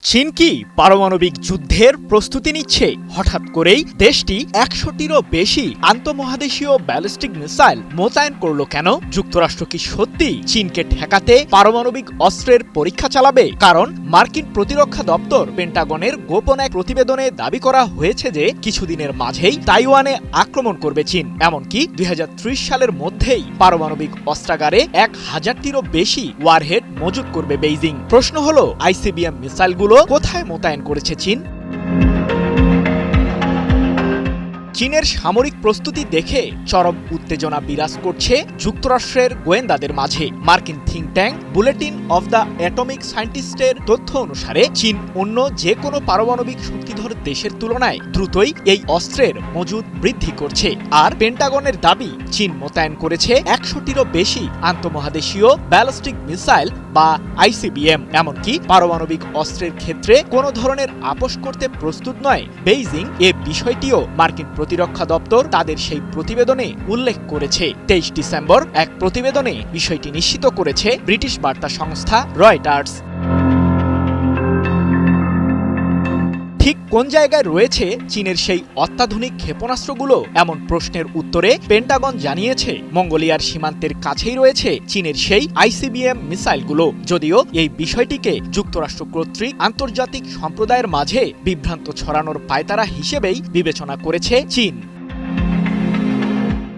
চীন কি পারমাণবিক যুদ্ধের প্রস্তুতি নিচ্ছে? হঠাৎ করেই দেশটি ১০০টিরও বেশি আন্তঃমহাদেশীয় ব্যালিস্টিক মিসাইল মোতায়েন করলো কেন? যুক্তরাষ্ট্র কি সত্যি চীনকে ঠেকাতে পারমাণবিক অস্ত্রের পরীক্ষা চালাবে? কারণ মার্কিন প্রতিরক্ষা দপ্তর পেন্টাগনের গোপন এক প্রতিবেদনে দাবি করা হয়েছে যে কিছুদিনের মাঝেই তাইওয়ানে আক্রমণ করবে চীন। এমনকি ২০৩০ সালের মধ্যেই পারমাণবিক অস্ত্রাগারে ১০০০টিরও বেশি ওয়ারহেড মজুত করবে বেইজিং। প্রশ্ন হলো, আইসিবিএম মিসাইলগুলো কোথায় মোতায়েন করেছে চীন? চীনের সামরিক প্রস্তুতি দেখে চরম উত্তেজনা বিরাজ করছে যুক্তরাষ্ট্রের গোয়েন্দাদের মাঝে। মার্কিন think tank bulletin of the atomic সায়েন্টিস্টের তথ্য অনুসারে চীন অন্য যে কোনো পারমাণবিক শক্তিধর দেশের তুলনায় দ্রুতই এই অস্ত্রের মজুদ বৃদ্ধি করছে। আর পেন্টাগনের দাবি, চীন মোতায়েন করেছে ১০০টিরও বেশি আন্তঃমহাদেশীয় ব্যালিস্টিক মিসাইল বা আইসিবিএম। এমনকি পারমাণবিক অস্ত্রের ক্ষেত্রে কোনো ধরনের আপোষ করতে প্রস্তুত নয় বেইজিং। এ বিষয়টিও মার্কিন প্রতিরক্ষা দপ্তর তাদের সেই প্রতিবেদনে উল্লেখ করেছে। ২৩ ডিসেম্বর এক প্রতিবেদনে বিষয়টি নিশ্চিত করেছে ব্রিটিশ বার্তা সংস্থা রয়টার্স। ঠিক কোন জায়গায় রয়েছে চীনের সেই অত্যাধুনিক ক্ষেপণাস্ত্রগুলো? এমন প্রশ্নের উত্তরে পেন্টাগন জানিয়েছে, মঙ্গোলিয়ার সীমান্তের কাছেই রয়েছে চীনের সেই আইসিবিএম মিসাইলগুলো। যদিও এই বিষয়টিকে যুক্তরাষ্ট্র কর্তৃক আন্তর্জাতিক সম্প্রদায়ের মাঝে বিভ্রান্ত ছড়ানোর পায়তারা হিসেবেই বিবেচনা করেছে চীন।